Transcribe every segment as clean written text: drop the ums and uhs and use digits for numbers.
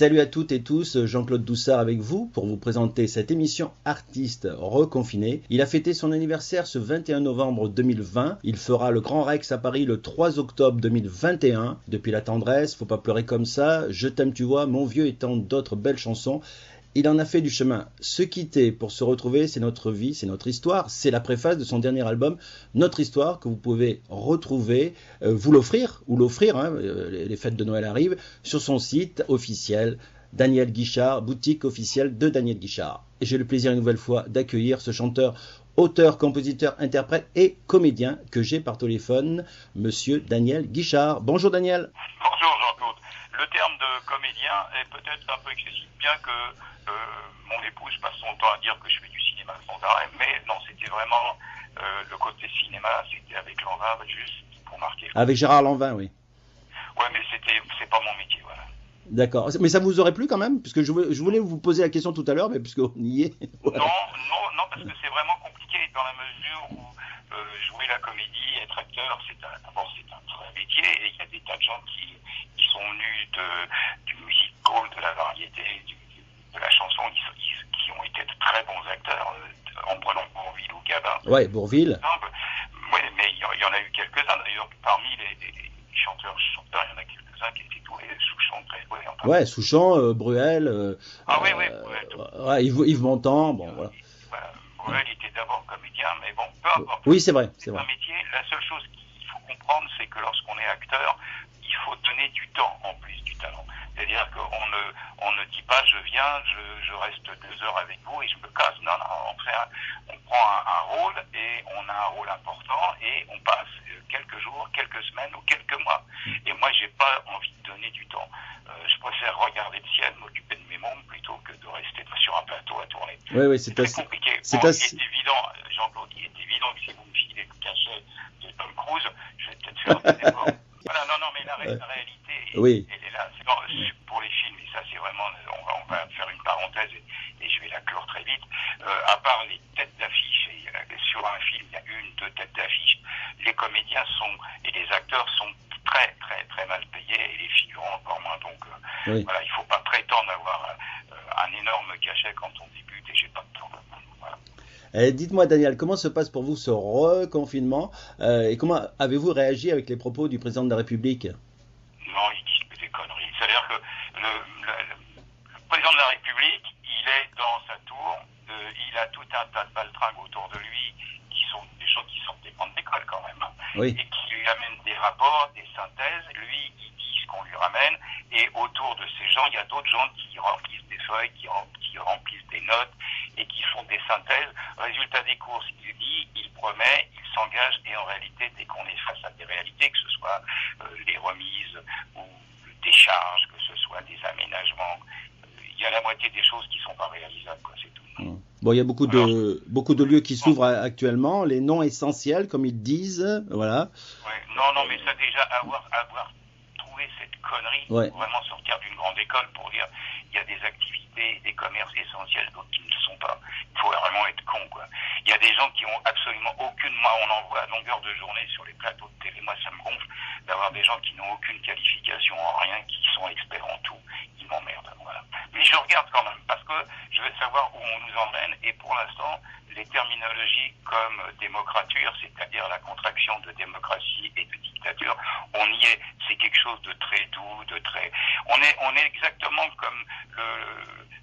Salut à toutes et tous, Jean-Claude Doussard avec vous pour vous présenter cette émission Artiste reconfiné. Il a fêté son anniversaire ce 21 novembre 2020. Il fera le Grand Rex à Paris le 3 octobre 2021. Depuis la tendresse, faut pas pleurer comme ça, Je t'aime tu vois, Mon vieux et tant d'autres belles chansons. Il en a fait du chemin. Se quitter pour se retrouver, c'est notre vie, c'est notre histoire. C'est la préface de son dernier album, Notre Histoire, que vous pouvez retrouver, vous l'offrir, les fêtes de Noël arrivent, sur son site officiel, Daniel Guichard, boutique officielle de Daniel Guichard. Et j'ai le plaisir une nouvelle fois d'accueillir ce chanteur, auteur, compositeur, interprète et comédien que j'ai par téléphone, monsieur Daniel Guichard. Bonjour Daniel. Bonjour Jean-Claude. Le terme de comédien est peut-être un peu excessif, bien que mon épouse passe son temps à dire que je fais du cinéma sans arrêt, mais non, c'était vraiment le côté cinéma, c'était avec Lanvin, juste pour marquer. Avec Gérard Lanvin, oui. Ouais, mais c'est pas mon métier, voilà. D'accord, mais ça vous aurait plu quand même, puisque je voulais vous poser la question tout à l'heure, mais puisqu'on y est. Voilà. Non, parce que c'est vraiment compliqué dans la mesure où jouer la comédie, être acteur, d'abord c'est un vrai métier, et il y a des tas de gens qui sont venus du music hall, de la variété, de la chanson, qui ont été de très bons acteurs, en prenant Bourvil ou Gabin. Ouais, Bourvil. Oui, mais il y en a eu quelques-uns, d'ailleurs, parmi les chanteurs, il y en a quelques-uns qui étaient doués, Souchon, très doués. Enfin. Ouais, Souchon, Bruel. Oui, Bruel. Yves Montand, bon, voilà. Bruel était d'abord comédien, mais bon, peu importe. Oui, c'est vrai. Un métier. La seule chose qu'il faut comprendre, c'est que lorsqu'on est acteur, il faut donner du temps en plus du talent. C'est-à-dire qu'on ne dit pas je viens, je reste 2 heures avec vous et je me casse. Non, on prend un rôle et on a un rôle important et on passe quelques jours, quelques semaines ou quelques mois. Et moi, j'ai pas envie de donner du temps. Je préfère regarder le ciel, m'occuper de mes mômes plutôt que de rester sur un plateau à tourner. Oui, c'est très compliqué. Il est évident, Jean-Claude, il est évident que si vous me filez le cachet de Tom Cruise, je vais peut-être faire des efforts. Voilà, non, mais la réalité, elle est là. Pour les films, et ça c'est vraiment, on va faire une parenthèse et je vais la clore très vite. À part les têtes d'affiche, et sur un film, il y a 1, 2 têtes d'affiche, les comédiens et les acteurs sont très, très, très mal payés et les figurants encore moins. Donc, voilà, il ne faut pas prétendre avoir un énorme cachet quand on débute et j'ai pas de temps. Voilà. Dites-moi Daniel, comment se passe pour vous ce reconfinement et comment avez-vous réagi avec les propos du président de la République ? Non, il dit des conneries. C'est-à-dire que le président de la République, il est dans sa tour, il a tout un tas de baltringues autour de lui qui sont des gens qui sortent des bancs d'école quand même, oui. Et qui lui amènent des rapports, des synthèses. Lui, il dit ce qu'on lui ramène, et autour de ces gens, il y a d'autres gens qui remplissent des feuilles, qui remplissent des notes et qui font des synthèses. Résultat des courses, il dit, il promet, il s'engage, et en réalité, dès qu'on est face à des réalités, que ce soit les remises ou des charges, que ce soit des aménagements, il y a la moitié des choses qui ne sont pas réalisables, quoi, c'est tout. Bon, il y a beaucoup de lieux qui s'ouvrent actuellement, les noms essentiels, comme ils disent, voilà. Ouais, non, mais ça déjà, avoir trouvé cette connerie, vraiment sortir d'une grande école pour dire, il y a des activités, des commerces essentiels, d'autres qui ne le sont pas. Il faut vraiment être con, quoi. Il y a des gens qui ont absolument aucune, moi on en voit à longueur de journée sur les plateaux de télé, moi ça me gonfle d'avoir des gens qui n'ont aucune qualification en rien, qui sont experts en tout, ils m'emmerdent, voilà. Mais je regarde quand même, parce que je veux savoir où on nous emmène, et pour l'instant, les terminologies comme démocrature, c'est-à-dire la contraction de démocratie et de dictature, on y est, c'est quelque chose de très doux, de très... On est exactement comme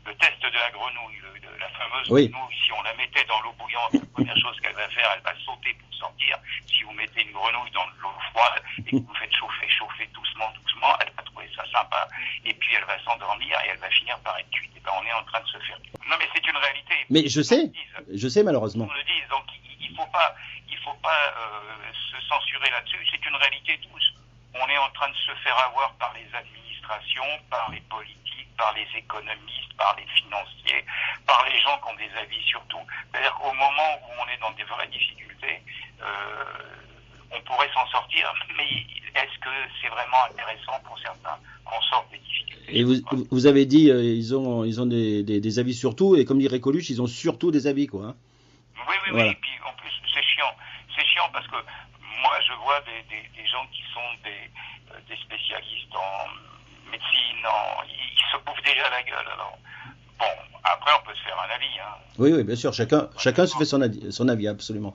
le test de la grenouille, la fameuse grenouille, si on la mettait dans l'eau bouillante, la première chose qu'elle va faire, elle va sauter pour sortir. Si vous mettez une grenouille dans l'eau froide et que vous faites chauffer doucement, elle va trouver ça sympa, et puis elle va s'endormir et elle va finir par être cuite. Et ben on est en train de se faire... Non mais c'est une réalité. Mais je sais malheureusement. On le dit, donc il faut pas se censurer là-dessus, c'est une réalité douce. On est en train de se faire avoir par les administrations, par les politiques, par les économistes, par les financiers, par les gens qui ont des avis sur tout. C'est-à-dire qu'au moment où on est dans des vraies difficultés, on pourrait s'en sortir, mais est-ce que c'est vraiment intéressant pour certains qu'on sorte des difficultés? Et vous avez dit, ils ont des avis sur tout, et comme dirait Coluche, ils ont surtout des avis, quoi. Hein. Oui, et puis en plus c'est chiant parce que moi je vois des gens qui sont des spécialistes en médecine, ils se bouffent déjà tirer à la gueule. Alors, bon, après, on peut se faire un avis. Hein. Oui, bien sûr, chacun se fait son avis, absolument.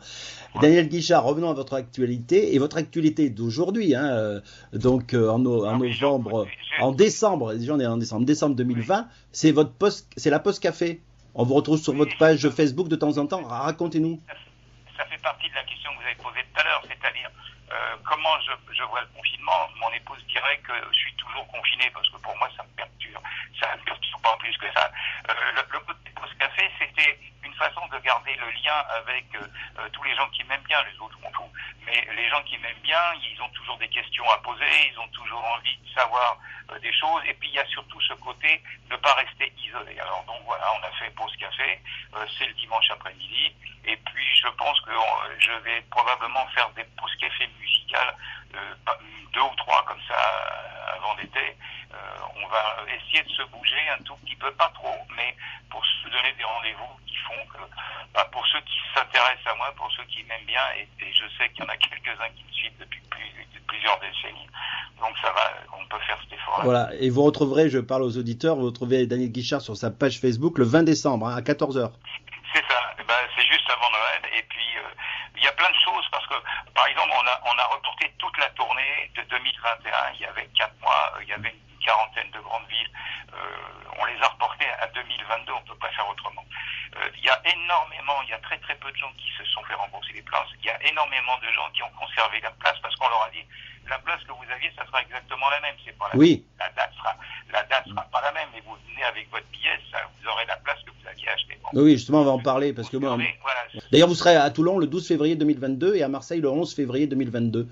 Ouais. Daniel Guichard, revenons à votre actualité, et votre actualité d'aujourd'hui, hein, donc en novembre, en décembre, déjà on est en décembre 2020, oui. C'est la Pause Café. On vous retrouve sur votre page Facebook de temps en temps, racontez-nous. Ça fait partie de la question que vous avez posée tout à l'heure, c'est-à-dire comment je vois le confinement. Mon épouse dirait que je suis toujours confiné, parce que pour moi ça me perturbe. Ça ne me perturbe pas plus que ça. Le côté Pause Café, c'était une façon de garder le lien avec tous les gens qui m'aiment bien, les autres m'en fous. Mais les gens qui m'aiment bien, ils ont toujours des questions à poser, ils ont toujours envie de savoir des choses. Et puis il y a surtout ce côté ne pas rester isolé. Alors donc voilà, on a fait Pause Café, c'est le dimanche après-midi. Et puis je pense que je vais probablement faire des pauses café musicales, 2 ou 3 comme ça avant l'été. On va essayer de se bouger un tout petit peu, pas trop, mais pour se donner des rendez-vous qui font que, pour ceux qui s'intéressent à moi, pour ceux qui m'aiment bien, et je sais qu'il y en a quelques-uns qui me suivent depuis plusieurs décennies. Donc ça va, on peut faire cet effort. Voilà, et vous retrouverez, je parle aux auditeurs, vous retrouverez Daniel Guichard sur sa page Facebook le 20 décembre à 14h. C'est ça, c'est juste avant Noël. Et puis il y a plein de choses parce que par exemple on a reporté toute la tournée de 2021. Il y avait 4 mois, il y avait une quarantaine de grandes villes. On les a reportées à 2022. On ne peut pas faire autrement. Il y a très très peu de gens qui se sont fait rembourser les places. Il y a énormément de gens qui ont conservé la place parce qu'on leur a dit la place que vous aviez, ça sera exactement la même. C'est pas la oui. même. La date sera pas la même. Mais vous venez avec votre billet, vous aurez la place que vous aviez achetée. Bon. Oui, justement, on va en parler parce que moi. Voilà. D'ailleurs, vous serez à Toulon le 12 février 2022 et à Marseille le 11 février 2022.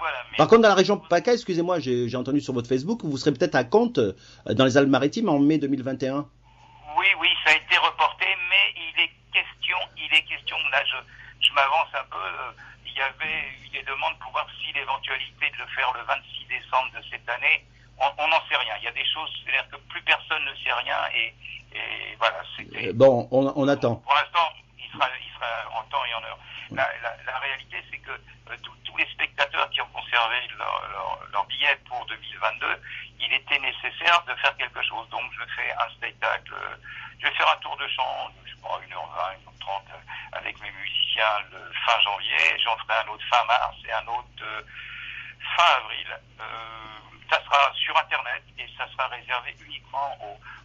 Voilà, Par contre, dans la région PACA, excusez-moi, j'ai entendu sur votre Facebook, vous serez peut-être à Contes, dans les Alpes-Maritimes, en mai 2021. Oui, ça a été reporté, mais il est question, là je m'avance un peu, il y avait eu des demandes pour voir si l'éventualité de le faire le 26 décembre de cette année, on n'en sait rien. Il y a des choses, c'est-à-dire que plus personne ne sait rien, et voilà, c'était... Bon, on attend. Pour l'instant, il sera en temps et en heure. La réalité, c'est que tous les spectateurs qui ont conservé leur billet pour 2022, il était nécessaire de faire quelque chose. Donc, je fais un spectacle, je vais faire un tour de chant, je sais pas, 1h20, 1h30, avec mes musiciens le fin janvier. J'en ferai un autre fin mars et un autre fin avril. Ça sera sur Internet et ça sera réservé uniquement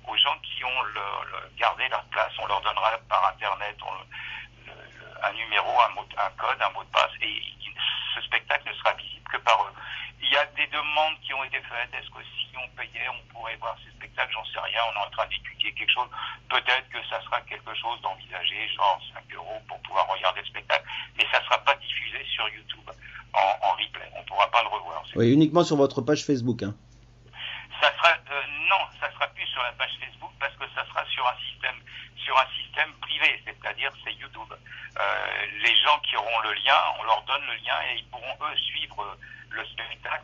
aux gens qui ont gardé leur place. On leur donnera par Internet un numéro, un code, un mot de passe, et ce spectacle ne sera visible que par eux. Il y a des demandes qui ont été faites. Est-ce que si on payait, on pourrait voir ces spectacles? J'en sais rien. On est en train d'étudier quelque chose. Peut-être que ça sera quelque chose d'envisagé, genre 5 € pour pouvoir regarder le spectacle. Mais ça ne sera pas diffusé sur YouTube en replay. On ne pourra pas le revoir. Oui, uniquement sur votre page Facebook. Hein. Non, ça sera plus sur la page Facebook parce que ça sera sur un système privé, c'est-à-dire c'est YouTube. Les gens qui auront le lien, on leur donne le lien et ils pourront eux suivre le spectacle,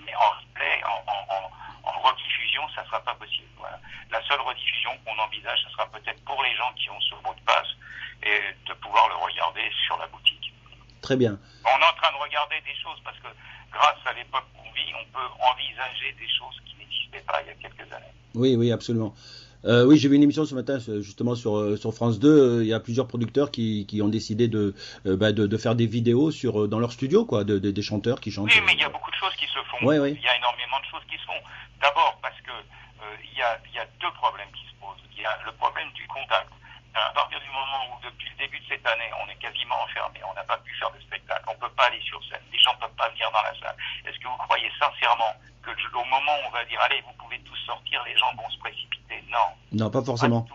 mais en replay, en rediffusion, ça sera pas possible. Voilà. La seule rediffusion qu'on envisage, ça sera peut-être pour les gens qui ont ce mot de passe et de pouvoir le regarder sur la boutique. Très bien. On est en train de regarder des choses parce que grâce à l'époque qu'on vit, on peut envisager des choses qui n'existaient pas il y a quelques années. Oui, absolument. Oui, j'ai vu une émission ce matin justement sur France 2. Il y a plusieurs producteurs qui ont décidé de faire des vidéos dans leur studio, quoi, des chanteurs qui chantent. Oui, mais il y a beaucoup de choses qui se font. Oui. Il y a énormément de choses qui se font. D'abord parce que il y a 2 problèmes qui se posent. Il y a le problème du contact. À partir du moment où, depuis le début de cette année, on est quasiment enfermé, on n'a pas pu faire de spectacle, on ne peut pas aller sur scène, les gens ne peuvent pas venir dans la salle. Est-ce que vous croyez sincèrement qu'au moment où on va dire « Allez, vous pouvez tous sortir », les gens vont se précipiter? Non. Non, pas forcément.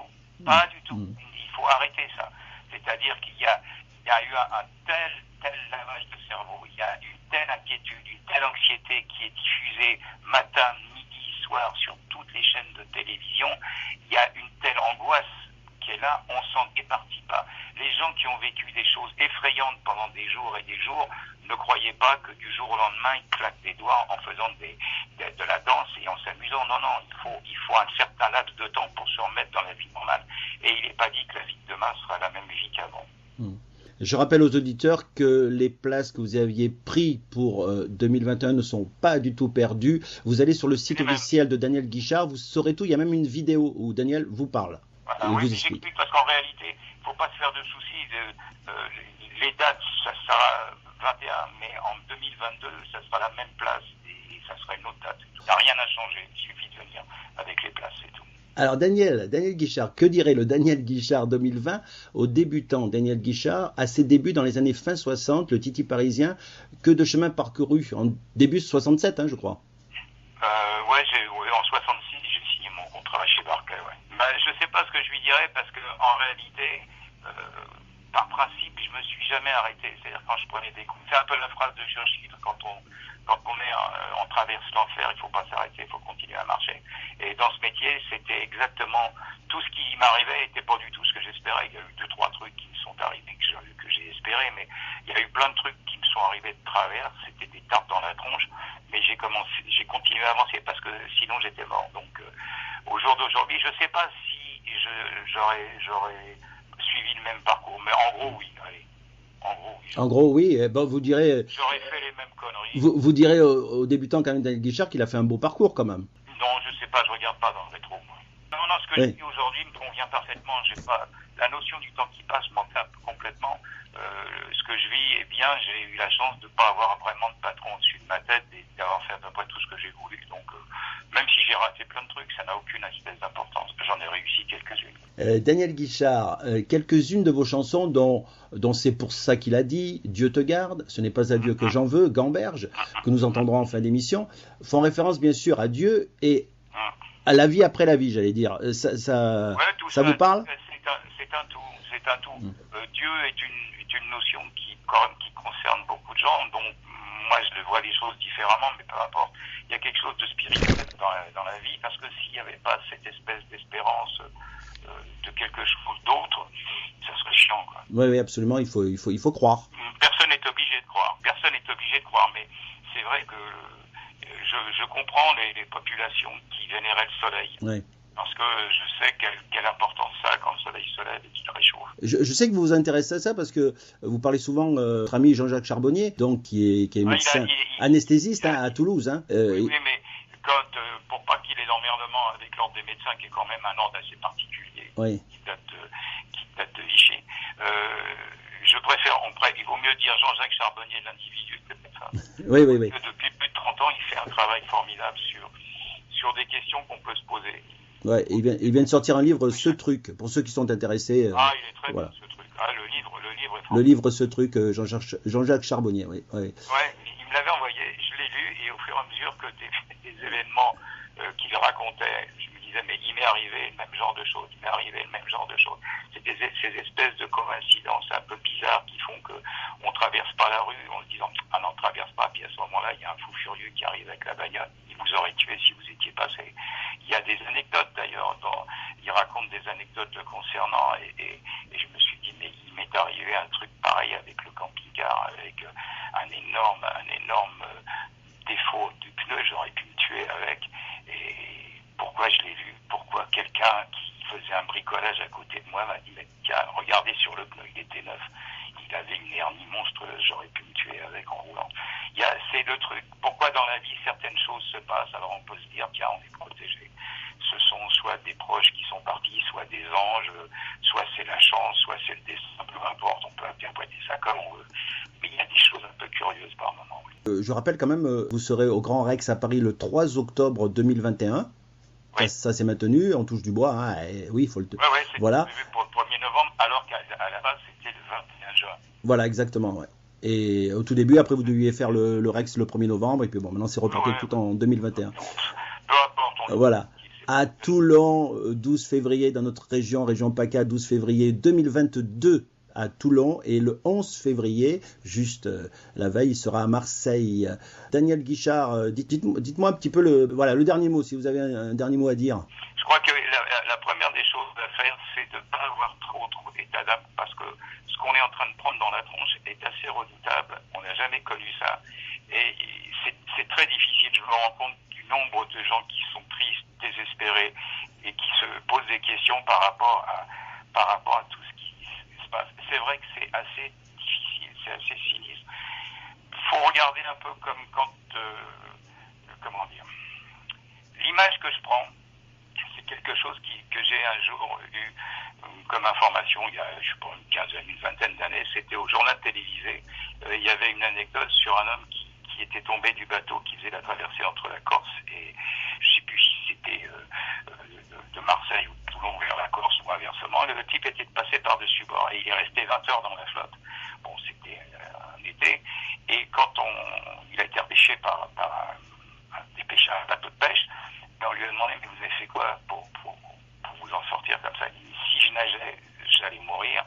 Pas du tout. Il faut arrêter ça. C'est-à-dire qu'il y a eu un tel lavage de cerveau, il y a une telle inquiétude, une telle anxiété qui est diffusée matin, midi, soir sur toutes les chaînes de télévision. Il y a une telle angoisse qui est là, on s'en départit pas. Les gens qui ont vécu des choses effrayantes pendant des jours et des jours ne croyaient pas que du jour au lendemain, ils claquent des doigts en faisant de la danse et en s'amusant. Non, il faut un certain laps de temps pour se remettre dans la vie normale. Et il n'est pas dit que la vie de demain sera la même vie qu'avant. Je rappelle aux auditeurs que les places que vous aviez prises pour 2021 ne sont pas du tout perdues. Vous allez sur le site officiel de Daniel Guichard, vous saurez tout. Il y a même une vidéo où Daniel vous parle. Voilà, et vous explique. Parce qu'en réalité, il ne faut pas se faire de soucis. Les dates, ça sera 21, mais en 2022, ça sera la même place et ça sera une autre date. Il n'y a rien à changer. Il suffit de venir avec les places, c'est tout. Alors Daniel Guichard, que dirait le Daniel Guichard 2020 au débutant Daniel Guichard à ses débuts dans les années fin 60, le Titi parisien, que de chemin parcouru en début 67, je crois. En 66, j'ai signé mon contrat chez Barclay. Ouais. Je ne sais pas ce que je lui dirais parce que en réalité, par principe, je me suis jamais arrêté. C'est-à-dire quand je prenais des coups, c'est un peu la phrase de Churchill quand on traverse l'enfer, il ne faut pas s'arrêter, il faut continuer à marcher. Et dans ce métier, c'était exactement tout ce qui m'arrivait n'était pas du tout ce que j'espérais. Il y a eu 2-3 trucs qui me sont arrivés que j'ai espéré, mais il y a eu plein de trucs qui me sont arrivés de travers. C'était des tartes dans la tronche, mais j'ai continué à avancer parce que sinon j'étais mort. Donc au jour d'aujourd'hui, je ne sais pas si j'aurais suivi le même parcours, mais en gros oui. Allez. En gros, oui. Vous direz. J'aurais fait les mêmes conneries. Vous direz au débutant quand même Daniel Guichard qu'il a fait un beau parcours quand même. Non, je sais pas, je regarde pas dans le rétro. Moi. Non, ce que je dis aujourd'hui me convient parfaitement. J'ai pas la notion du temps qui passe m'en tape complètement. Ce que je vis est bien. J'ai eu la chance de pas avoir vraiment de patron au-dessus de ma tête et d'avoir fait à peu près tout ce que j'ai voulu. Donc, même si j'ai raté plein de trucs, ça n'a aucune espèce d'importance. J'en ai réussi quelques-unes. Daniel Guichard, quelques-unes de vos chansons dont c'est pour ça qu'il a dit, Dieu te garde, ce n'est pas à Dieu que j'en veux, Gamberge, que nous entendrons en fin d'émission, font référence bien sûr à Dieu et à la vie après la vie, j'allais dire. Ça vous parle ? C'est un tout. Dieu est une notion qui concerne beaucoup de gens, donc moi je vois les choses différemment, mais peu importe. Il y a quelque chose de spirituel dans la vie, parce que s'il n'y avait pas cette espèce d'espérance de quelque chose d'autre, ça serait chiant, quoi. Oui, absolument, il faut croire. Personne n'est obligé de croire, mais c'est vrai que je comprends les populations qui vénéraient le soleil. Oui. Parce que je sais quelle importance ça a quand le soleil se lève et qu'il réchauffe. Je sais que vous vous intéressez à ça parce que vous parlez souvent de votre ami Jean-Jacques Charbonnier, donc qui est médecin, anesthésiste à Toulouse. Oui, mais pour pas qu'il ait d'emmerdement avec l'ordre des médecins, qui est quand même un ordre assez particulier, qui date de Vichy, je préfère, il vaut mieux dire Jean-Jacques Charbonnier de l'individu que de médecin. Oui. Que depuis plus de 30 ans, il fait un travail formidable sur des questions qu'on peut se poser. Ouais, il vient de sortir un livre, Ce Truc, pour ceux qui sont intéressés. Il est très bon, Ce Truc. Le livre est formidable. Le livre Ce Truc, Jean-Jacques Charbonnier, oui. Ouais, il me l'avait envoyé, je l'ai lu, et au fur et à mesure que des événements qu'il racontait, je me disais, mais il m'est arrivé le même genre de choses, C'est ces espèces de coïncidences un peu bizarres qui font qu'on traverse pas la rue en se disant, ah non, traverse pas, puis à ce moment-là, il y a un fou furieux qui arrive avec la bagnole, il vous aurait tué si vous étiez passé. Il y a des anecdotes d'ailleurs, il raconte des anecdotes le concernant, et je me suis dit, mais il m'est arrivé un truc pareil avec le camping-car, avec un énorme défaut du pneu, j'aurais pu me tuer avec. Et pourquoi je l'ai vu? Pourquoi quelqu'un qui faisait un bricolage à côté de moi m'a dit, mais tiens, regardez sur le pneu, il était neuf. Il avait une hernie monstrueuse, j'aurais pu me tuer avec en roulant. C'est le truc. Pourquoi dans la vie certaines choses se passent? Alors on peut se dire, tiens, on est protégé. Ce sont soit des proches qui sont partis, soit des anges, soit c'est la chance, soit c'est le destin, peu importe, on peut interpréter ça comme on veut. Mais il y a des choses un peu curieuses par moment. Oui. Je rappelle quand même, vous serez au Grand Rex à Paris le 3 octobre 2021. Oui. Ça s'est maintenu, on touche du bois, oui, il faut le... Oui, c'est prévu pour le 1er novembre, alors qu'à la base, c'était le 21 juin. Voilà, exactement, ouais. Et au tout début, après, vous deviez faire le Rex le 1er novembre, et puis bon, maintenant, c'est reporté tout en 2021. Peu importe. Voilà. À Toulon, 12 février, dans notre région PACA, 12 février 2022 à Toulon, et le 11 février, juste la veille, il sera à Marseille. Daniel Guichard, dites-moi un petit peu le dernier mot, si vous avez un dernier mot à dire. Je crois que la première des choses à faire, c'est de ne pas avoir trop d'état d'âme, parce que ce qu'on est en train de prendre dans la tronche est assez redoutable. On n'a jamais connu ça. Et c'est très difficile. Je me rends compte du nombre de gens qui sont tristes, désespérés, et qui se posent des questions par rapport à tout ce qui se passe. C'est vrai que c'est assez c'est assez sinistre. Faut regarder un peu comme quand, comment dire, l'image que je prends, c'est quelque chose que j'ai un jour eu comme information il y a, je sais pas, une quinzaine, une vingtaine d'années. C'était au journal télévisé. Il y avait une anecdote sur un homme qui était tombé du bateau qui faisait la traversée entre la Corse et je sais plus si c'était de Marseille ou de Toulon vers la Corse ou inversement. Le type était passé par-dessus bord et il est resté 20 heures dans la flotte. Bon, c'était un été. Et quand il a été repêché par des pêcheurs, un bateau de pêche, on lui a demandé, mais vous avez fait quoi pour vous en sortir comme ça? Il dit, si je nageais, j'allais mourir.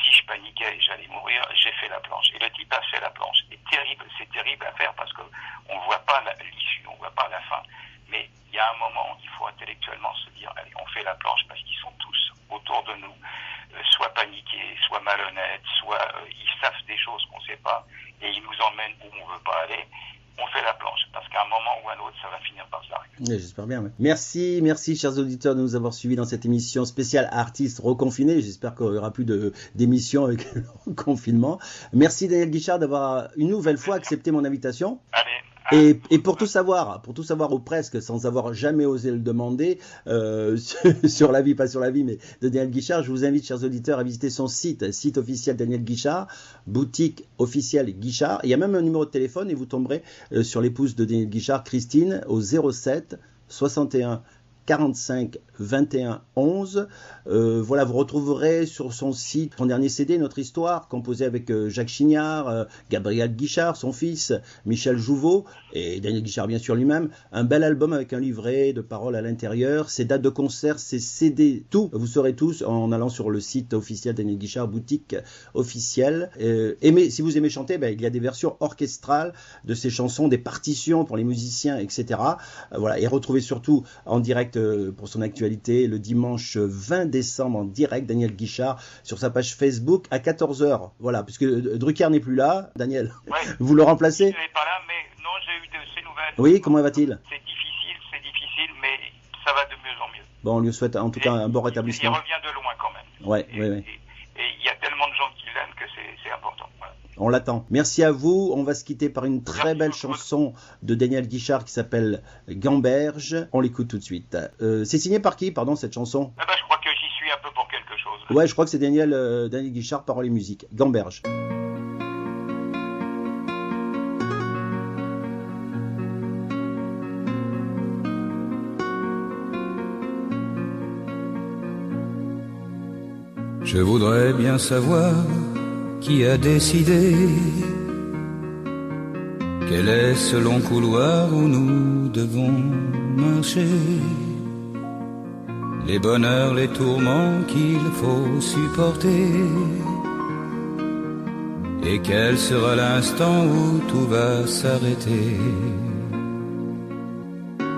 Si je paniquais, j'allais mourir. J'ai fait la planche. Et le type a fait la planche. C'est terrible à faire parce qu'on ne voit pas l'issue, on ne voit pas la fin. Mais il y a un moment où il faut intellectuellement se dire, allez, on fait la planche parce qu'ils sont tous autour de nous, soit paniqués, soit malhonnêtes, soit ils savent des choses qu'on ne sait pas et ils nous emmènent où on ne veut pas aller. On fait la planche, parce qu'à un moment ou à un autre, ça va finir par s'arrêter. Oui, j'espère bien. Ouais. Merci, chers auditeurs, de nous avoir suivis dans cette émission spéciale Artistes reconfinés. J'espère qu'il n'y aura plus d'émissions avec le confinement. Merci Daniel Guichard d'avoir une nouvelle fois accepté mon invitation. Allez. Et pour tout savoir, ou presque, sans avoir jamais osé le demander, sur la vie, pas sur la vie, mais de Daniel Guichard, je vous invite, chers auditeurs, à visiter son site officiel Daniel Guichard, boutique officielle Guichard. Il y a même un numéro de téléphone et vous tomberez sur l'épouse de Daniel Guichard, Christine, au 07 61 45 21 11. Voilà, vous retrouverez sur son site son dernier CD, Notre Histoire, composé avec Jacques Chignard, Gabriel Guichard, son fils, Michel Jouveau et Daniel Guichard bien sûr lui-même. Un bel album avec un livret de paroles à l'intérieur, ses dates de concert, ses CD, tout. Vous saurez tous en allant sur le site officiel Daniel Guichard, boutique officielle. Si vous aimez chanter, il y a des versions orchestrales de ces chansons, des partitions pour les musiciens, etc. Voilà, et retrouvez surtout en direct pour son actualité le dimanche 20 décembre en direct Daniel Guichard sur sa page Facebook à 14h. Voilà, puisque Drucker n'est plus là, Daniel, ouais. Vous le remplacez? Il n'est pas là, mais non, j'ai eu de ses nouvelles. Oui, comment va-t-il? C'est difficile, mais ça va de mieux en mieux. Bon, on lui souhaite en tout cas un bon rétablissement. Il revient de loin quand même. Ouais. Et il y a tellement de gens qui l'aiment que c'est important. Voilà. On l'attend. Merci à vous. On va se quitter par une très belle chanson de Daniel Guichard qui s'appelle Gamberge. On l'écoute tout de suite. C'est signé par qui, pardon, cette chanson? Je crois que j'y suis un peu pour quelque chose. Ouais, je crois que c'est Daniel Guichard, paroles et musique. Gamberge. Je voudrais bien savoir qui a décidé quel est ce long couloir où nous devons marcher, les bonheurs, les tourments qu'il faut supporter, et quel sera l'instant où tout va s'arrêter.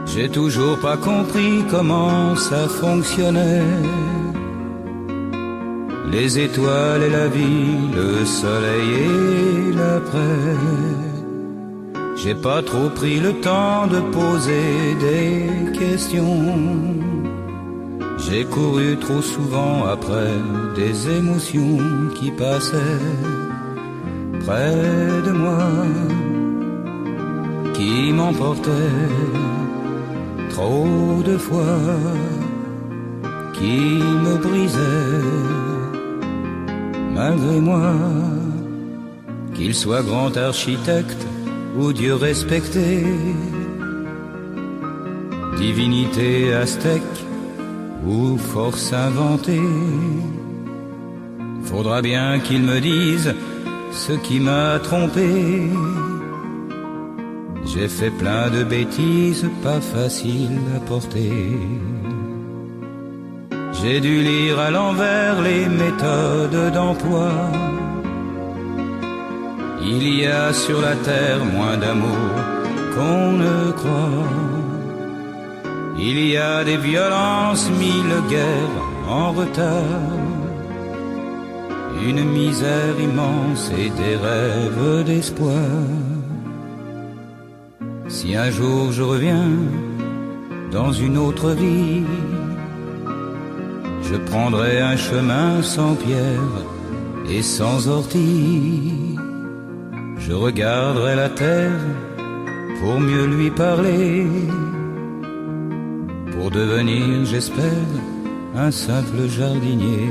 J'ai toujours pas compris comment ça fonctionnait, les étoiles et la vie, le soleil et l'après. J'ai pas trop pris le temps de poser des questions. J'ai couru trop souvent après des émotions qui passaient près de moi, qui m'emportaient trop de fois, qui me brisaient malgré moi. Qu'il soit grand architecte ou Dieu respecté, divinité aztèque ou force inventée, faudra bien qu'il me dise ce qui m'a trompé. J'ai fait plein de bêtises pas faciles à porter. J'ai dû lire à l'envers les méthodes d'emploi. Il y a sur la terre moins d'amour qu'on ne croit. Il y a des violences, 1000 guerres en retard, une misère immense et des rêves d'espoir. Si un jour je reviens dans une autre vie, je prendrai un chemin sans pierre et sans ortie. je regarderai la terre pour mieux lui parler, pour devenir, j'espère, un simple jardinier.